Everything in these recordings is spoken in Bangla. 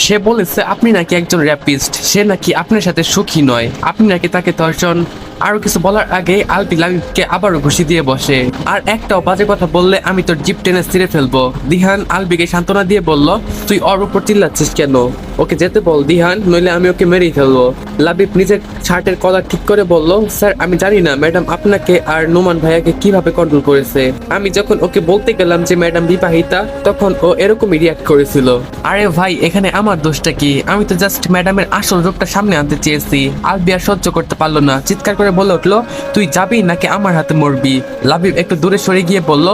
সে বলেছে আপনি নাকি একজন র্যাপিস্ট, সে নাকি আপনার সাথে সুখী নয়, আপনি নাকি তাকে ধর্ষণ। আরো কিছু বলার আগে আলবি লাবিবকে আবারও ঘুষি দিয়ে বসে। আর একটাও বাজে কথা বললে আমি তোর জিপ টেনে ছিঁড়ে ফেলবো। দিহান আলবিকে সান্ত্বনা দিয়ে বলল, তুই ওর উপর চিল্লাচ্ছিস কেন? ওকে যেতে বল দিহান, নইলে আমি ওকে মেরেই ফেলবো। লাবিব নিজের শার্টের কলার ঠিক করে বলল, স্যার আমি জানি না ম্যাডাম আপনাকে আর নোমান ভাইয়াকে কিভাবে কন্ট্রোল করেছে। আমি যখন ওকে বলতে গেলাম যে ম্যাডাম বিবাহিতা, তখন ও এরকমই রিয়াক্ট করেছিল। আরে ভাই এখানে আমার দোষটা কি? আমি তো জাস্ট ম্যাডামের আসল রূপটা সামনে আনতে চেয়েছি। আলবি আর সহ্য করতে পারলো না, চিৎকার করে বলে উঠলো, তুই যাবি নাকি আমার হাতে মরবি? লাবিব একটু দূরে সরে গিয়ে বলল,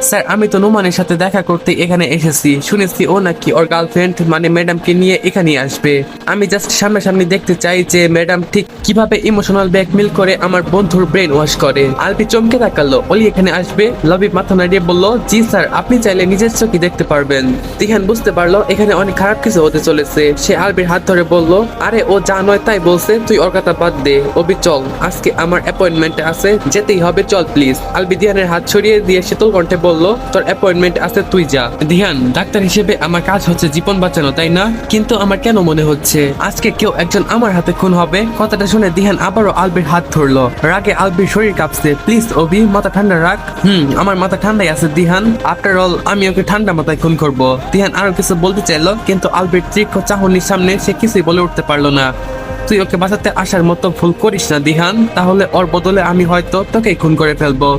স্যার আমি তো নোমানের সাথে দেখা করতে এখানে এসেছি, শুনেছি ও নাকি ওর গার্লফ্রেন্ড মানে ম্যাডামকে নিয়ে এখানে আসবে। আমি জাস্ট সামনাসামনি দেখতে চাই যে ম্যাডাম ঠিক কিভাবে ইমোশনাল ব্ল্যাকমেল করে আমার বন্ধুর ব্রেন ওয়াশ করে। আলবি চমকে তাকালো, ওলি এখানে আসবে? লাবিব মাথা নাড়িয়ে বলল, জি স্যার, আপনি চাইলে নিজের চোখে দেখতে পারবেন। তিহান বুঝতে পারলো এখানে অনেক খারাপ কিছু হতে চলেছে। সে আলবির হাত ধরে বলল, আরে ও যা নয় তাই বলছে, তুই ওর কথা বাদ দে। অবি চল, আজকে আমার অ্যাপয়েন্টমেন্ট আছে, যেতেই হবে, চল প্লিজ। আলবি দিহানের হাত ছড়িয়ে দিয়ে শীতল কণ্ঠে বলল, তোর অ্যাপয়েন্টমেন্ট আছে, তুই যা। দিহান, ডাক্তার হিসেবে আমার কাজ হচ্ছে জীবন বাঁচানো, তাই না? কিন্তু আমার কেন মনে হচ্ছে আজকে কেউ একজন আমার হাতে খুন হবে। কথাটা শুনে দিহান আবারও আলবির হাত ধরলো। রাগে আলবির শরীর কাঁপছে। প্লিজ অবি, মাথা ঠান্ডা রাখ। আমার মাথা ঠান্ডাই আছে দিহান, আফটার অল আমি ওকে ঠান্ডা মাথায় খুন করবো। দিহান আরো কিছু বলতে চাইলো, কিন্তু আলবির তীক্ষ্ণ চাহনির সামনে সে কিছুই বলে উঠতে পারলো না। তুই ওকে বাঁচাতে আসার মতো ভুল করিস না দিহান, তাহলে ওর বদলে আমি হয়তো তোকেই খুন করে ফেলবো।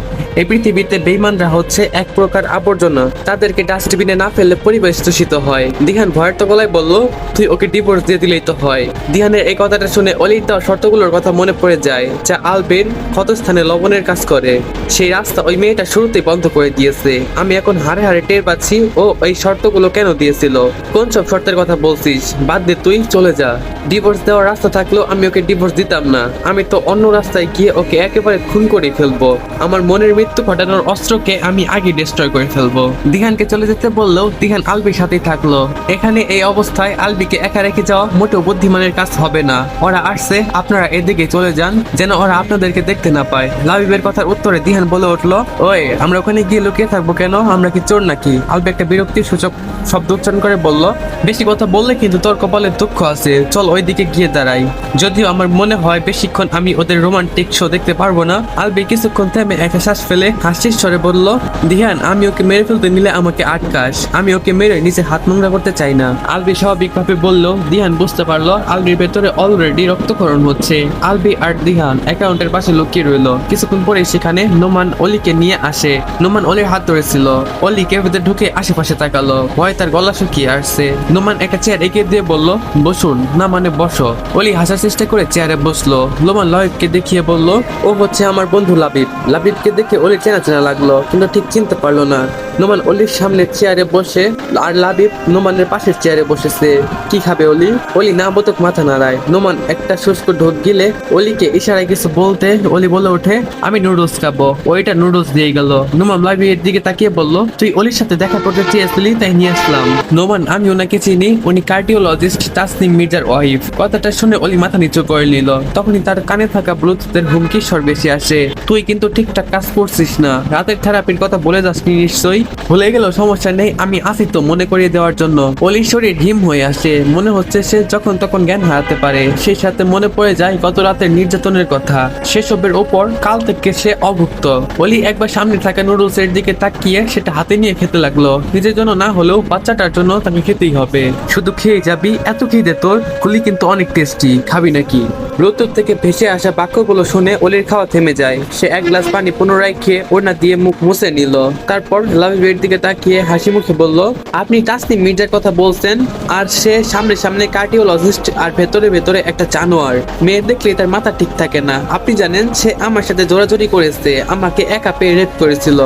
এই পৃথিবীতে বেঈমানরা হচ্ছে এক প্রকার আবর্জনা, তাদেরকে ডাস্টবিনে না ফেললে পরিবেশ দূষিত হয়। দিহান ভয়ের তো গলায় বলল, তুই ওকে ডিভোর্স দিয়ে দিলেই তো হয়। দিহানের এই কথাটা শুনে অলির দেওয়া শর্তগুলোর কথা মনে পড়ে যায়, যা আলবির ক্ষতস্থানে লবণের কাজ করে। সেই রাস্তা ওই মেয়েটা শুরুতেই বন্ধ করে দিয়েছে। আমি এখন হাড়ে হাড়ে টের পাচ্ছি ও এই শর্তগুলো কেন দিয়েছিল। কোন সব শর্তের কথা বলছিস? বাদ দে, তুই চলে যা। ডিভোর্স দেওয়ার রাস্তা থাকলেও আমি ওকে ডিভোর্স দিতাম না। আমি তো অন্য রাস্তায় গিয়ে ওকে একেবারে খুন করে ফেলবো। আমার মনের মৃত্যু ঘটানোর অস্ত্রকে আমি আগে ডিস্ট্রয় করে ফেলবো। দিহানকে চলে যেতে বললেও দিহান আলবির সাথেই থাকলো। এখানে এই অবস্থায় আলবিকে একা রেখে যাওয়া মোটেও বুদ্ধিমানের কাজ হবে না। ওরা আসছে, আপনারা এদিকে চলে যান, যেন ওরা আপনাদেরকে দেখতে না পায়। লাবিবের কথার উত্তরে দিহান বলে উঠলো, ওই আমরা ওখানে গিয়ে লুকিয়ে থাকবো কেন? আমরা কি চোর নাকি? আলবি একটা বিরক্তির সূচক শব্দ উচ্চারণ করে বলল, বেশি কথা বললে কিন্তু তোর কপালে দুঃখ আছে, চল ওই দিকে গিয়ে দাঁড়াই। যদিও আমার মনে হয় বেশিক্ষণ আমি ওদের রোমান্টিক শো দেখতে পারবো না। আলবি কিছুক্ষণ থেমে একটা শ্বাস ফেলে হাসির স্বরে বলল, দিহান আমি ওকে মেরে ফেলতে নিলে আমাকে আটকাস, আমি ওকে মেরে নিচে হাত নোংরা করতে চাই না। আলবি স্বাভাবিকভাবে বলল। দিহান বুঝতে পারলো আলবির ভেতরে অলরেডি রক্তক্ষরণ হচ্ছে। আলবি আর দিহান অ্যাকাউন্টের পাশে লুকিয়ে রইল। কিছুক্ষণ পরে সেখানে নোমান অলিকে নিয়ে আসে। নোমান অলির হাত ধরেছিল। অলি ক্যাফেতে ঢুকে আশেপাশে তাকালো, ভয় তার গলা শুকিয়ে আসছে। নোমান একটা চেয়ার এগিয়ে দিয়ে বলল, বসুন। না মানে বসো। অলি হাসার চেষ্টা করে চেয়ারে বসলো। নোমান লাবিবকে দেখিয়ে বলল, ও হচ্ছে আমার বন্ধু লাবিব। লাবিবকে দেখে অলি চেনা চেনা লাগলো, কিন্তু ঠিক চিনতে পারলো না। নোমান অলির সামনে চেয়ারে বসে আর লাবিব নোমানের পাশের চেয়ারে বসেছে। কি খাবে অলি? অলি না বোতক মাথা নাড়ায়। নোমান একটা শুষ্ক ঢোক গিলে অলিকে ইশারায় কিছু বলতে অলি বলে ওঠে, আমি নুডলস খাবো। ওইটা নুডলস দিয়ে গেল। নোমান লাবিবের দিকে তাকিয়ে বলল, তুই অলির সাথে দেখা করতে চেয়েছিলি, তাই নিয়ে আসলাম। নোমান, আমি ওনাকে চিনি, উনি কার্ডিওলজিস্ট তাসনিম মির্জার ওয়াইফ। কথাটা শুনে অলি মাথা নিচু করে নিল। তখনই তার কানে থাকা ব্লুটুথের হুমকি স্বর বেশি আসে, তুই কিন্তু ঠিকঠাক কাজ করছিস না। রাতের থেরাপির কথা বলে যাসনি নিশ্চয়ই? ভুলে গেল, সমস্যা নেই, আমি আসি তো মনে করিয়ে দেওয়ার জন্য। অলির শরীর হিম হয়ে আসে, মনে হচ্ছে সে যখন তখন জ্ঞান হারাতে পারে। সেই সাথে মনে পড়ে যায় গত রাতের নির্যাতনের কথা। সেসবের ওপর কাল থেকে সে অভুক্ত। অলি একবার সামনে থাকা নুডলস এর দিকে তাকিয়ে সেটা হাতে নিয়ে খেতে লাগলো। নিজের জন্য না হলেও বাচ্চাটার জন্য তাকে খেতেই হবে। শুধু খেয়ে যাবি? এত খিদে তোর? গুলি কিন্তু অনেক টেস্টি, খাবি নাকি? ব্লুটুথ থেকে ভেসে আসা বাক্যগুলো শুনে অলির খাওয়া থেমে যায়। সে এক গ্লাস পানি পুনরায় খেয়ে ওড়না দিয়ে মুখ মুছে নিল। তারপর লাবিবের দিকে তাকিয়ে হাসি মুখে বলল, আপনি তাসনিম মির্জার কথা বলছেন? আর সে সামনে সামনে কার্ডিওলজিস্ট আর ভেতরে ভেতরে একটা জানোয়ার। মেয়ে দেখলে তার মাথা ঠিক থাকে না। আপনি জানেন সে আমার সাথে জোরাজোরি করেছে, আমাকে একা পেয়ে রেপ করেছিল।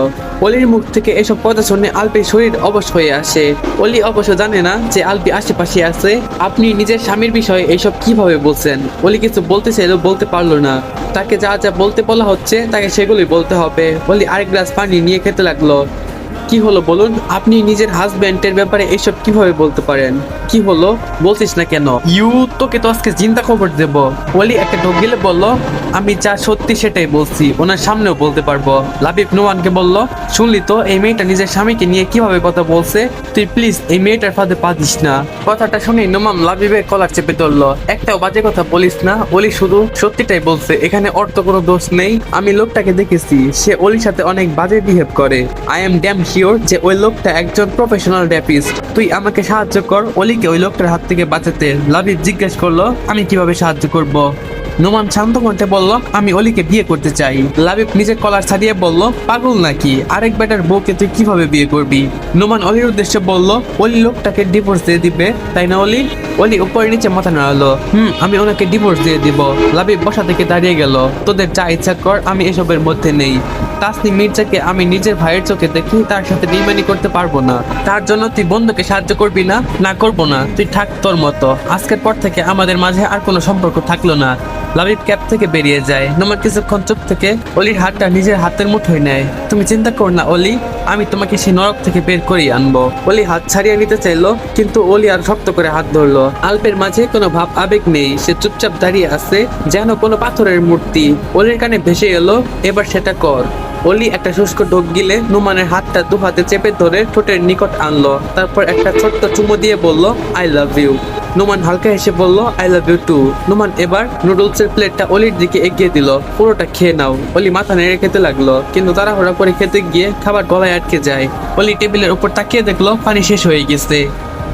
অলির মুখ থেকে এসব কথা শুনে আলবির শরীর অবশ হয়ে আসে। অলি অবশ্য জানে না যে আলবি আশেপাশে আছে। আপনি নিজের স্বামীর বিষয়ে এইসব কিভাবে বলছেন? অলি কিছু বলতে চাইলেও বলতে পারলো না। তাকে যা যা বলতে বলা হচ্ছে তাকে সেগুলোই বলতে হবে। অলি আরেক গ্লাস পানি নিয়ে খেতে লাগলো। কি হলো বলুন? আপনি নিজের হাজবেন্ডের ব্যাপারে এসব কিভাবে বলতে পারেন? কি হলো বলছিস না কেন? তোকে তো আজকে চিন্তা খবর দেব। ওলি একটা ঢোক গিলে বলল, আমি যা সত্যি সেটাই বলছি, ওনার সামনেও বলতে পারবো। লাবিব নোমানকে বলল, শুনলি তো এই মেয়েটা নিজের স্বামীকে নিয়ে কিভাবে কথা বলছে? তুই প্লিজ এই মেয়েটার ফাঁদে পা দিস না। কথাটা শুনে নোমান লাবিবের কলার চেপে ধরলো। একটাও বাজে কথা বলিস না, ওলি শুধু সত্যিটাই বলছে, এখানে ওর তো কোনো দোষ নেই। আমি লোকটাকে দেখেছি, সে ওলির সাথে অনেক বাজে বিহেভ করে। আই এম ড্যাম শিওর যে ওই লোকটা একজন প্রফেশনাল র্যাপিস্ট। তুই আমাকে সাহায্য কর ওলিকে ওই লোকটার হাত থেকে বাঁচাতে। লাবিব জিজ্ঞেস করলো, আমি কিভাবে সাহায্য করব? নোমান শান্ত কণ্ঠে বলল, আমি অলিকে বিয়ে করতে চাই। লাবিব নিজের কলার ছাড়িয়ে বলল, পাগল নাকি? আরেক বেটার বউকে তুই কিভাবে বিয়ে করবি? নোমান অলির উদ্দেশ্যে বলল, অলি লোকটাকে ডিভোর্স দিয়ে দিবে তাই না অলি? অলি উপরে নিচে মাথা নাড়ালো। আমি ওনাকে ডিভোর্স দিয়ে দিব। লাবিব বসা থেকে দাঁড়িয়ে গেল। তোদের যা ইচ্ছা কর, আমি এসবের মধ্যে নেই। তাসনিম মির্জাকে আমি নিজের ভাইয়ের চোখে দেখি, তার সাথে বেইমানি করতে পারবো না। তার জন্য তুই বন্ধুকে সাহায্য করবি না? না করবো না, তুই থাক তোর মতো। আজকের পর থেকে আমাদের মাঝে আর কোনো সম্পর্ক থাকলো না। লাবিব ক্যাব থেকে বেরিয়ে যায়। নোমান কিছুক্ষণ চুপ থেকে অলির হাতটা নিজের হাতের মুঠোয় নেয়। তুমি চিন্তা কর না অলি, আমি তোমাকে সেই নরক থেকে বের করেই আনবো। অলি হাত ছাড়িয়ে নিতে চাইলো, কিন্তু অলি আর শক্ত করে হাত ধরলো। আলপের মাঝে কোনো ভাব আবেগ নেই, সে চুপচাপ দাঁড়িয়ে আছে যেন কোনো পাথরের মূর্তি। অলির কানে ভেসে এলো, এবার সেটা কর। অলি একটা শুষ্ক ঢোক গিলে নোমানের হাতটা দু হাতে চেপে ধরে ঠোঁটের নিকট আনলো। তারপর একটা ছোট্ট চুমু দিয়ে বলল, আই লাভ ইউ। নোমান হালকা হেসে বলল, I love you too. Noman এবার নুডলসের প্লেটটা অলির দিকে এগিয়ে দিল। পুরোটা খেয়ে নাও। অলি মাথা নেড়ে খেতে লাগলো, কিন্তু তাড়াহুড়া করে খেতে গিয়ে খাবার গলায় আটকে যায়। অলি টেবিলের উপর তাকিয়ে দেখলো পানি শেষ হয়ে গেছে।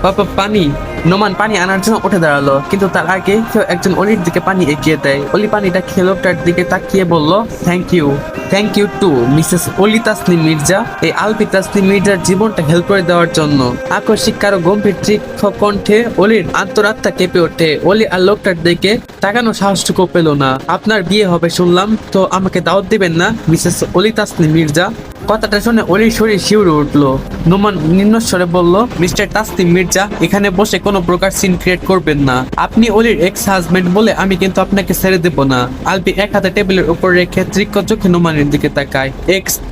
বাবা পানি। নোমান পানি আনার জন্য উঠে দাঁড়ালো, কিন্তু তার আগে কেউ একজন অলির দিকে পানি এগিয়ে দেয়। অলি পানিটা খেয়ে লোকটার দিকে তাকিয়ে বলল, থ্যাংক ইউ টু মিসেস অলি তাসনিম মির্জা। এই আলপি তাসনিম মির্জার জীবনটা হেল্প করে দেওয়ার জন্য। আকস্মিক কারো গম্ভীর তীক্ষ্ণ কণ্ঠে অলির আন্তরাত্মা কেঁপে ওঠে। অলি আর লোকটার দিকে তাকানো সাহসটুকু পেল না। আপনার বিয়ে হবে শুনলাম, তো আমাকে দাওয়াত দিবেন না মিসেস অলি তাসনিম মির্জা? কথাটা শুনে অলির শরীর শিউরে উঠলো। নোমান নিম্নস্বরে বলল, মিস্টার তাসনিম মির্জা, এখানে বসে কোনো প্রকার সিন ক্রিয়েট করবেন না। আপনি অলির এক্স হাজবেন্ড বলে আমি কিন্তু আপনাকে ছেড়ে দেব না। আলপি এক হাতে টেবিলের উপর রেখে তীক্ষ্ণ চোখে নোমানের দিকে তাকায়।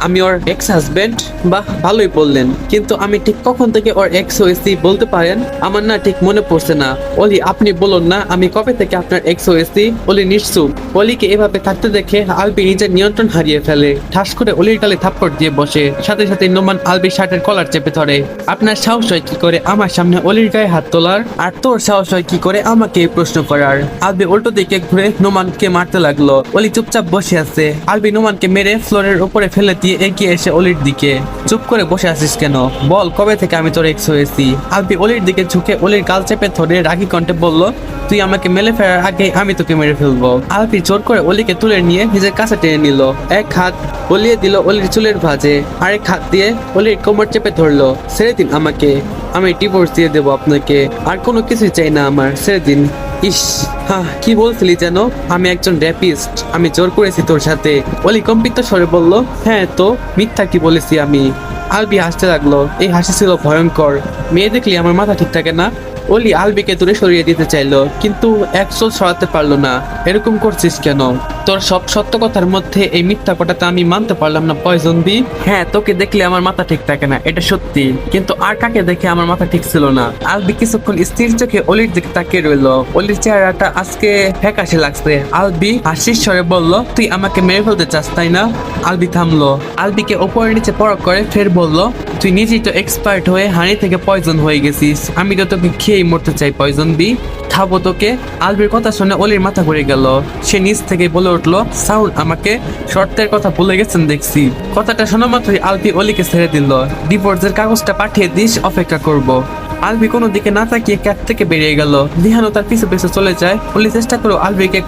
আমি ওর এক্স হাজবেন্ড? বাহ, ভালোই বললেন, কিন্তু আমি ঠিক কখন থেকে ওর এক্স হয়েছি বলতে পারেন? আমার না ঠিক মনে পড়ছে না। অলি, আপনি বলুন না আমি কবে থেকে আপনার এক্স হয়েছি? অলি নিশ্চুপ। অলিকে এভাবে থাকতে দেখে আলপি নিজের নিয়ন্ত্রণ হারিয়ে ফেলে। ঠাস করে অলির গালে থাপ্পড় দিয়ে বসে। সাথে সাথে নোমান আলবির শার্টের কলার চেপে ধরে। আপনার সাহস হয় কি করে আমার সামনে অলির গায়ে হাত তোলার? আর তোর সাহস হয় কি করে আমাকে এই প্রশ্ন করার? আলবি উল্টো দিকে ঘুরে নোমানকে মারতে লাগলো। অলি চুপচাপ বসে আছে। আলবি নোমানকে মেরে ফ্লোরের উপরে ফেলে দিয়ে এগিয়ে এসে অলির দিকে, চুপ করে বসে আছিস কেন? বল কবে থেকে আমি তোর এক্স হয়েছি? আলবি অলির দিকে ঝুঁকে অলির গাল চেপে ধরে রাগী কণ্ঠে বলল, তুই আমাকে মেলে ফেরার আগে আমি তোকে মেরে ফেলবো। আলবি জোর করে অলিকে তুলে নিয়ে নিজের কাছে টেনে নিল। এক হাত বলিয়ে দিল অলির চুলের ভাঁজে, আরেক হাত দিয়ে অলির কোমর চেপে ধরলো। ছেড়ে দিন আমাকে, আমি ডিভোর্স দিয়ে দেবো আপনাকে। আর কোনো কিছু চাই না আমার, ছেড়ে দিন। ইস, হ্যাঁ, কি বলছিলি যেন? আমি একজন র্যাপিস্ট, আমি জোর করেছি তোর সাথে। অলি কম্পিত স্বরে বলল, হ্যাঁ তো মিথ্যা কি বলেছি আমি? আলবি হাসতে লাগলো। এই হাসি ছিল ভয়ঙ্কর। মেয়ে দেখলি আমার মাথা ঠিক থাকে না। অলি আলবিকে দূরে সরিয়ে দিতে চাইলো, কিন্তু একশো সরাতে পারলো না। এরকম করছিস কেন? তোর সব সত্য কথার মধ্যে এই মিথ্যা কথাটা আমি মানতে পারলাম না পয়জন বি। হ্যাঁ, তোকে দেখলে আমার মাথা ঠিক থাকে না, এটা সত্যি, কিন্তু আর কাকে দেখে আমার মাথা ঠিক ছিল না? আলবি কিছুক্ষণ স্থির চোখে অলির দিকে তাকিয়ে রইলো। অলির চেহারাটা আজকে ফ্যাকাশে লাগছে। আলবি হাসির স্বরে বলল, তুই আমাকে মেরে ফেলতে চাস তাই না? আলবি থামলো। আলবিকে ওপরে নিচে পরখ করে ফের বলল, তুই নিজেই তো এক্সপার্ট হয়ে হানি থেকে পয়জন হয়ে গেছিস। আমি তো তোকে খেয়েই মরতে চাই পয়জন বি। খাবো তোকে। আলবির কথা শুনে অলির মাথা ঘুরে গেল। সে নিচ থেকে বলে উঠলো, সাউন্ড, আমাকে শর্তের কথা ভুলে গেছেন দেখছি। কথাটা শোনা মাত্রই আলবি অলিকে ছেড়ে দিল। ডিভোর্সের কাগজটা পাঠিয়ে দিস, অপেক্ষা করব। আলবি কোনো দিকে না তাকিয়ে ক্যাব থেকে বেরিয়ে গেল। দিহানও তার পিছু পিছু চলে যায়। অলি চেষ্টা করে আলবিকে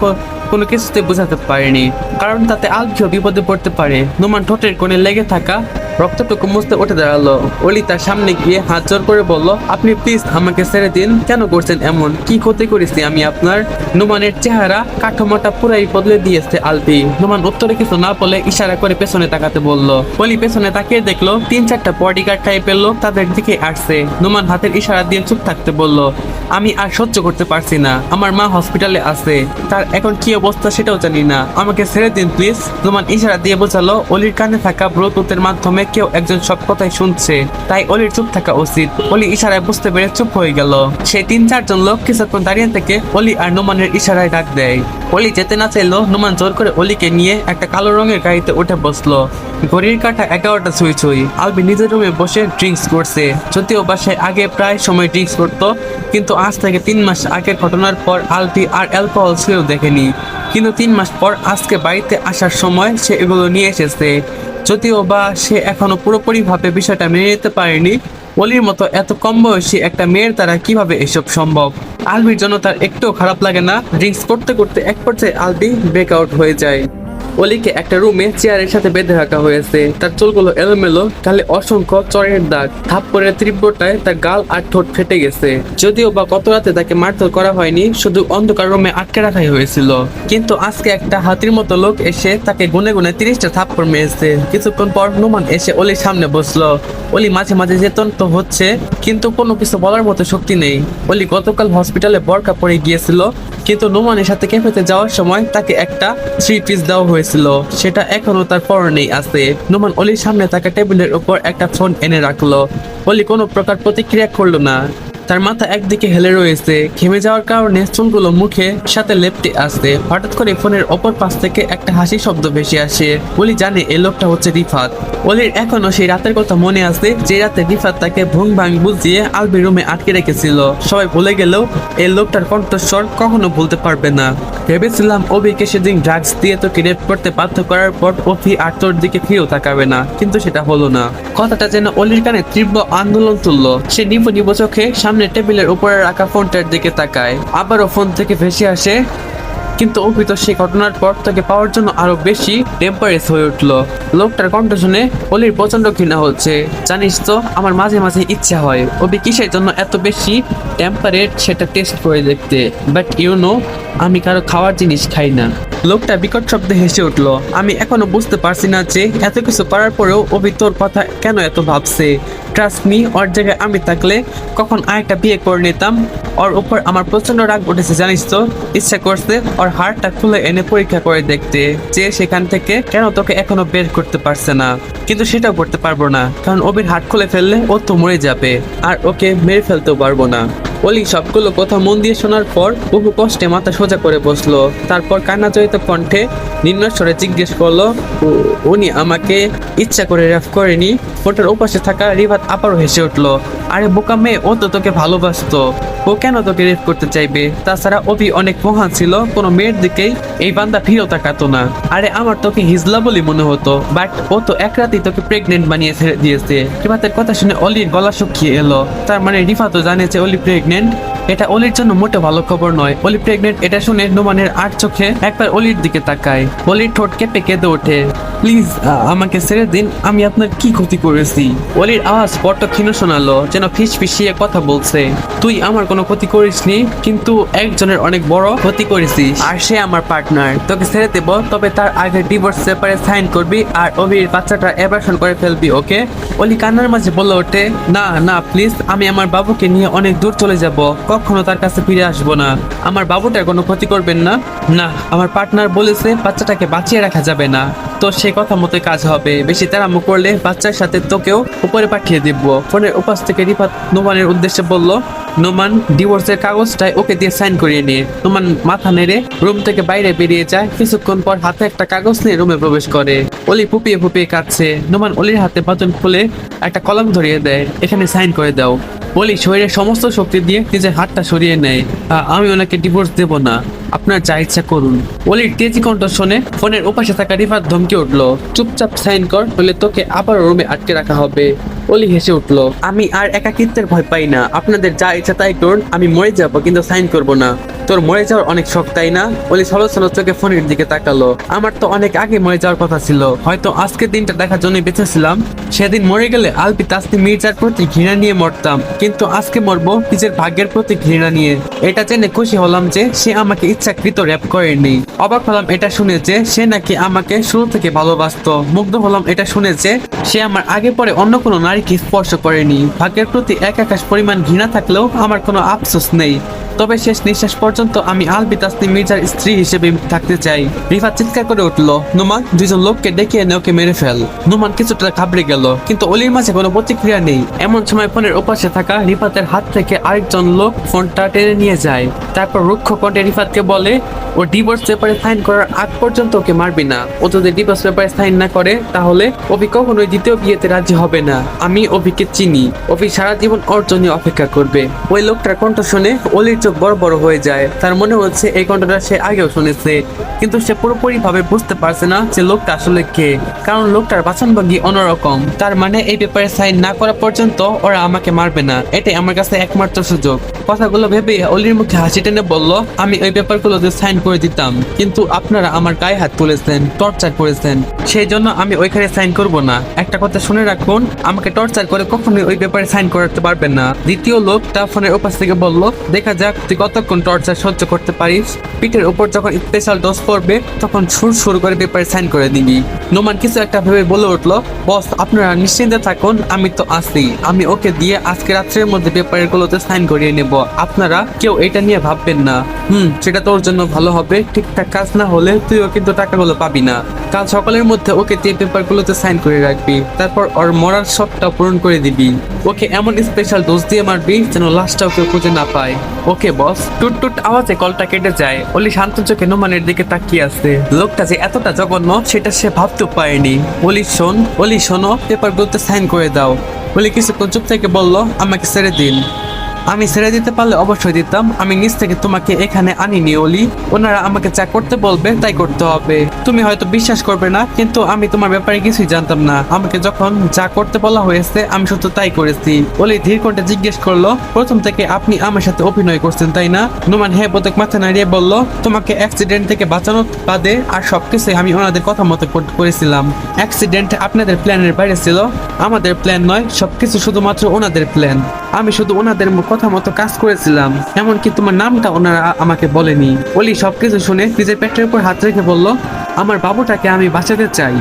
কোনো কিছুতে বোঝাতে পারেনি, কারণ তাতে আলবিও বিপদে পড়তে পারে। নোমান ঠোঁটের কোণে লেগে থাকা রক্তটুকু মুছতে উঠে দাঁড়ালো। অলি তার সামনে গিয়ে হাত জোর করে বলল, আপনি প্লিজ আমাকে ছেড়ে দিন। কেন করছেন এমন? কি ক্ষতি করেছি আমি আপনার? নোমানের চেহারা কাঠামোটা পুরাই বদলে দিয়েছে আলবি। নোমান উত্তরে কিছু না বলে ইশারা করে পেছনে তাকাতে বলল। অলি পেছনে তাকিয়ে দেখলো 3-4টা বডিগার্ড টাইপের লোক তাদের দিকে আসছে। নোমান হাতের ইশারা দিয়ে চুপ থাকতে বলল, আমি আর সহ্য করতে পারছি না। আমার মা হসপিটালে আছে, তার এখন কি অবস্থা সেটাও জানি না। আমাকে ছেড়ে দিন প্লিজ। নোমান ইশারা দিয়ে বোঝালো। অলির কানে থাকা ব্লুটুথের মাধ্যমে কেউ একজন সব কথাই শুনছে, তাই অলির চুপ থাকা উচিত। অলি ইশারায় বুঝতে পেরে চুপ হয়ে গেল। সেই 3-4 লোক কিছুক্ষণ দাঁড়িয়ে থেকে অলি আর নোমানের ইশারায় ডাক দেয়। অলি যেতে না চাইলো, নোমান জোর করে অলিকে নিয়ে একটা কালো রঙের গাড়িতে উঠে বসলো। ঘড়ির কাঁটা 11টা ছুঁই ছুঁই। আলবি নিজের রুমে বসে ড্রিঙ্কস করছে। যদিও বাসায় আগে প্রায় সময় ড্রিঙ্কস করতো, কিন্তু আজ থেকে 3 মাস আগের ঘটনার পর আলবি আর অ্যালকোহল ছেও দেখেনি। কিন্তু 3 মাস পর আজকে বাড়িতে আসার সময় সে এগুলো নিয়ে এসেছে। যদিও বা সে এখনো পুরোপুরিভাবে বিষয়টা মেনে নিতে পারেনি। অলির মতো এত কম বয়সী একটা মেয়ের দ্বারা কিভাবে এসব সম্ভব। আলবির জন্য তার একটুও খারাপ লাগে না। ড্রিঙ্কস করতে করতে এক পর্যায়ে আলবি ব্রেকআউট হয়ে যায়। অলিকে একটা রুমে চেয়ারের সাথে বেঁধে রাখা হয়েছে। তার চুলগুলো এলোমেলো, গালে অসংখ্য চড়ের দাগ। থাপ্পড়ের তীব্রতায় তার গাল আর ঠোঁট ফেটে গেছে। যদিও বা গত রাতে তাকে মারধর করা হয়নি, শুধু অন্ধকার রুমে আটকে রাখাই হয়েছিল। কিন্তু আজকে একটা হাতির মতো লোক এসে তাকে গুনে গুনে 30টা থাপ্পড় মেরেছে। কিছুক্ষণ পর নোমান এসে অলির সামনে বসলো। অলি মাঝে মাঝে চেতন তো হচ্ছে, কিন্তু কোনো কিছু বলার মতো শক্তি নেই। অলি গতকাল হসপিটালে বরকা পড়ে গিয়েছিল, কিন্তু নোমানের সাথে ক্যাফেতে যাওয়ার সময় তাকে একটা 3 পিস দেওয়া হয়েছিল, সেটা এখনো তার পরনেই আছে। নোমান অলির সামনে থাকা টেবিলের উপর একটা ফোন এনে রাখলো। অলি কোনো প্রকার প্রতিক্রিয়া করলো না। তার মাথা একদিকে হেলে রয়েছে। ঘেমে যাওয়ার কারণে চুলগুলো মুখে সাথে লেপ্টে আসছে। হঠাৎ করে ফোনের অপর পাশ থেকে একটা হাসি শব্দ ভেসে আসে। অলি জানে এই লোকটা হচ্ছে রিফাত। অলির এখনো সেই রাতের কথা মনে আছে, যে রাতে রিফাত তাকে ভুং ভাং বুঝিয়ে আলবির রুমে আটকে রেখেছিল। সবাই ভুলে গেলেও এই লোকটার কণ্ঠস্বর কখনো ভুলতে পারবে না। ভেবেছিলাম অভিকে সেদিন ড্রাগস দিয়ে তোকে রেপ করতে বাধ্য করার পর অভি আর তোর দিকে ফিরেও তাকাবে না, কিন্তু সেটা হলো না। কথাটা যেন অলির কানে তীব্র আন্দোলন তুললো। সে নিবু নিবু চোখে সামনে টেবিলের উপরে রাখা ফোনটার দিকে তাকায়। আবারও ফোন থেকে ভেসে আসে, কিন্তু অভি তো সেই ঘটনার পর তাকে পাওয়ার জন্য আরো বেশি টেম্পারেস হয়ে উঠলো। লোকটার কণ্ঠ শুনে অলির প্রচন্ড ঘৃণা হচ্ছে। জানিস তো, আমার মাঝে মাঝে ইচ্ছা হয় অভি কিসের জন্য এত বেশি টেম্পারেট সেটা টেস্ট করে দেখতে, বাট ইউ নো, আমি কারো খাওয়ার জিনিস খাই না। লোকটা বিকট শব্দে হেসে উঠলো। আমি এখনো বুঝতে পারছি না যে এত কিছু করার পরেও অভি তোর কথা কেন এত ভাবছে। ট্রাস্ট মি, ওর জায়গায় আমি থাকলে কখন আরেকটা বিয়ে করে নিতাম। ওর উপর আমার প্রচন্ড রাগ উঠেছে জানিস তো। ইচ্ছা করছে ওর হাড়টা খুলে এনে পরীক্ষা করে দেখতে, যে সেখান থেকে কেন তোকে এখনো বের করতে পারছে না। কিন্তু সেটাও করতে পারবো না, কারণ অভির হাড় খুলে ফেললে ও তো মরে যাবে, আর ওকে মেরে ফেলতেও পারবো না। অলি সবগুলো কথা মন দিয়ে শোনার পর বহু কষ্টে মাথা সোজা করে বসলো। তারপর কান্নাজড়িত কণ্ঠে নিম্ন স্বরে জিজ্ঞেস করলো, উনি আমাকে ইচ্ছা করে রেফ করেনি? ফোটার ওপাশে থাকা রিভাত আবারও হেসে উঠলো। আরে বোকা মেয়ে, ও তো তোকে ভালোবাসতো, ও কেন তোকে রেপ করতে চাইবে? তাছাড়া অভি অনেক মহান ছিল, কোনো মেয়ের দিকেই এই বান্দা ফিরেও তাকাতো না। আরে আমার তোকে হিজলা বলে মনে হতো, বাট ও তো এক রাতেই তোকে প্রেগনেন্ট বানিয়ে ছেড়ে দিয়েছে। রিফাতের কথা শুনে অলির গলা শুকিয়ে এলো। তার মানে রিফাতও জানে যে অলি প্রেগনেন্ট। এটা অলির জন্য মোটে ভালো খবর নয়। অলি প্রেগনেন্ট এটা শুনে নোমানের আর চোখে একবার অলির দিকে তাকায়। অলির ঠোঁট কেঁপে কেঁদে ওঠে। প্লিজ আমাকে ছেড়ে দিন, আমি আপনার কি ক্ষতি করেছি? অলির আওয়াজ বড্ড ক্ষীণ শোনালো, যেন ফিস ফিসিয়ে কথা বলছে। তুই আমার কোনো ক্ষতি করিসনি, কিন্তু একজনের অনেক বড় ক্ষতি করেছিস, আর সে আমার পার্টনার। তোকে ছেড়ে দেবো, তবে তার আগে ডিভোর্স পেপারে সাইন করবি আর অভির বাচ্চাটা অ্যাবর্শন করে ফেলবি, ওকে? অলি কান্নার মাঝে বলে ওঠে, না না প্লিজ, আমি আমার বাবুকে নিয়ে অনেক দূর চলে যাব, কখনো তার কাছে ফিরে আসবো না। আমার বাবুটার কোনো ক্ষতি করবেন না। না, আমার পার্টনার বলেছে বাচ্চাটাকে বাঁচিয়ে রাখা যাবে না, তো সেই কথা মতো কাজ হবে। বেশি তেরামো করলে বাচ্চার সাথে তোকেও উপরে পাঠিয়ে দিব। ফোনের উপাস থেকে রিফাত নোমানের উদ্দেশ্যে বলল, নোমান ডিভোর্সের কাগজটাই ওকে দিয়ে সাইন করিয়ে নিয়ে। নোমান মাথা নেড়ে রুম থেকে বাইরে বেরিয়ে যায়। কিছুক্ষণ পর হাতে একটা কাগজ নিয়ে রুমে প্রবেশ করে। অলি ফুপিয়ে ফুপিয়ে কাঁদছে। নোমান অলির হাতে বাটন খুলে একটা কলম ধরিয়ে দেয়, এখানে সাইন করে দাও। অলি শরীরের সমস্ত শক্তি দিয়ে নিজের হাতটা সরিয়ে নেয়। আমি ওনাকে ডিভোর্স দেব না, আপনার যা ইচ্ছা করুন। অলির তেজি কণ্ঠ শুনে ফোনের ওপাশে থাকা রিফাত ধমকে উঠলো, চুপচাপ সাইন কর, হলে তোকে আবার রুমে আটকে রাখা হবে। অলি হেসে উঠলো, আমি আর একাকিত্বের ভয় পাই না, আপনাদের যা ইচ্ছা তাই করুন, আমি মরে যাবো কিন্তু সাইন করব না। তোর মরে যাওয়ার অনেক শখ তাই না? অলি ছলো ছলো চোখে ফোনের দিকে তাকালো। আমার তো অনেক আগে মরে যাওয়ার কথা ছিল, হয়তো আজকের দিনটা দেখার জন্য বেঁচেছিলাম। সেদিন মরে গেলে আলপি তাসনিম মির্জার প্রতি ঘৃণা নিয়ে মরতাম, কিন্তু আজকে মরবো নিজের ভাগ্যের প্রতি ঘৃণা নিয়ে। এটা জেনে খুশি হলাম যে সে আমাকে ইচ্ছাকৃত র্যাপ করেনি। অবাক হলাম এটা শুনে যে সে নাকি আমাকে শুরু থেকে ভালোবাসতো। মুগ্ধ হলাম এটা শুনে যে সে আমার আগে পরে অন্য কোনো নারীকে স্পর্শ করেনি। ভাগ্যের প্রতি এক আকাশ পরিমাণ ঘৃণা থাকলেও আমার কোনো আফসোস নেই। তবে শেষ নিঃশ্বাস পর্যন্ত আমি আলবি তাসনিম মির্জার স্ত্রী হিসেবে থাকতে চাই। রিফাত চিৎকার করে উঠলো, নোমান, দুইজন লোককে ডেকে এনে ওকে মেরে ফেল। নোমান কিছুটা ঘাবড়ে গেল, কিন্তু অলির মাঝে কোনো প্রতিক্রিয়া নেই। এমন সময় ফোনের ওপাশে থাকা রিফাতের হাত থেকে আরেকজন লোক ফোনটা টেনে নিয়ে যায়। তারপর রুক্ষ কণ্ঠে রিফাতকে বলে, ও ডিভোর্স পেপারে সাইন করার আগ পর্যন্ত ওকে মারবি না। ও যদি ডিভোর্স পেপারে সাইন না করে তাহলে অভি কখনোই দ্বিতীয় বিয়েতে রাজি হবে না। আমি অভিকে চিনি, অভি সারা জীবন ওর জন্য অপেক্ষা করবে। ওই লোকটার কণ্ঠ শুনে অলির চোখ বড় বড় হয়ে যায়। তার মনে হচ্ছে এই কণ্ঠটা সে আগেও শুনেছে, কিন্তু সে পুরোপুরি ভাবে বুঝতে পারছে না যে লোকটা আসলে কে, কারণ লোকটার বাচনভঙ্গি অন্যরকম। তার মানে এই পেপারে সাইন না করা পর্যন্ত ওরা আমাকে মারবে না, এটাই আমার কাছে একমাত্র সুযোগ। কথাগুলো ভেবে অলির মুখে হাসি টেনে বলল, আমি ওই পেপারগুলোতে সাইন করে দিতাম, কিন্তু আপনারা আমার গায়ে হাত তুলেছেন, টর্চার করেছেন, সেই জন্য আমি ওইখানে সাইন করব না। একটা কথা শুনে রাখুন, আমাকে টর্চার করে কখনোই ওই পেপারে সাইন করাতে পারবেন না। দ্বিতীয় লোকটা ফোনের ওপাশ থেকে বলল, দেখা যাক তুই কতক্ষণ টর্চার সহ্য করতে পারিস। পিঠের উপর যখন স্পেশাল ডোজ পড়বে তখন সুর করে পেপারে সাইন করে দিবি। নোমান কিছু একটা ভেবে বলে উঠলো, বস আপনারা নিশ্চিন্তে থাকুন, আমি তো আছি। আমি ওকে দিয়ে আজকে রাত্রের মধ্যে পেপারের গুলোতে সাইন করিয়ে নেব, আপনারা কেউ এটা নিয়ে ভাববেন না। সেটা তোর জন্য ভালো হবে। ঠিকঠাক কাজ না হলে তুইও কিন্তু টাকাগুলো পাবি না। কাল সকালের মধ্যে ওকে দিয়ে পেপারগুলোতে সাইন করে রাখবি, তারপর ওর মরার শখটা পূরণ করে দিবি। ওকে এমন স্পেশাল ডোজ দিয়ে মারবি যেন লাশটাও কেউ খুঁজে না পায়। ওকে বস। টুট টুট আওয়াজে কলটা কেটে যায়। অলি শান্ত চোখে নোমানের দিকে তাকিয়ে আছে। লোকটা যে এতটা জঘন্য সেটা সে ভাবতেও পারেনি। অলি শোনো, পেপারগুলোতে সাইন করে দাও। অলি কিছুক্ষণ চুপ থেকে বলল, আমাকে ছেড়ে দিন। আমি ছেড়ে দিতে পারলে অবশ্যই দিতাম, আমি নিজ থেকে তোমাকে এখানে আনিনি অলি। ওনারা আমাকে যা করতে বলবে তাই করতে হবে। তুমি হয়তো বিশ্বাস করবে না, কিন্তু আমি তোমার ব্যাপারে কিছুই জানতাম না। আমাকে যখন যা করতে বলা হয়েছে আমি শুধু তাই করেছি। অলি ধীর কণ্ঠে জিজ্ঞেস করলো, প্রথম থেকে আপনি আমার সাথে অভিনয় করছেন তাই না? নোমান হ্যাঁ বোধক মাথা নাড়িয়ে বলল, তোমাকে অ্যাক্সিডেন্ট থেকে বাঁচানো বাদে আর সবকিছু আমি ওনাদের কথা মতো করেছিলাম। অ্যাক্সিডেন্ট আপনাদের প্ল্যানের বাইরে ছিল, আমাদের প্ল্যান নয়, সবকিছু শুধুমাত্র ওনাদের প্ল্যান। আমি শুধু ওনাদের কথা মতো কাজ করেছিলাম, এমনকি তোমার নামটা ওনারা আমাকে বলেনি। অলি সবকিছু শুনে নিজের পেটের উপর হাত রেখে বলল, আমার বাবুটাকে আমি বাঁচাতে চাই।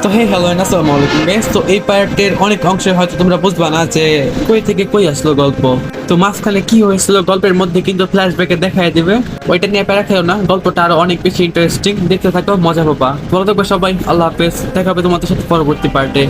তো হে হ্যালো আসসালামু আলাইকুম গাইস। তো এই পার্টের অনেক অংশে হয়তো তোমরা বুঝবা না যে কই থেকে কই আসলো গল্প, তো মাঝখানে কি হয়েছিল গল্পের মধ্যে কিন্তু ফ্ল্যাশব্যাকে দেখায় দিবে। ওইটা নিয়ে প্যারা খেও না, গল্পটা আরো অনেক বেশি ইন্টারেস্টিং, দেখতে থাকো, মজা পাবা। ভালো থাকবে সবাই, আল্লাহ হাফেজ, দেখা হবে তোমাদের সাথে পরবর্তী পার্টে।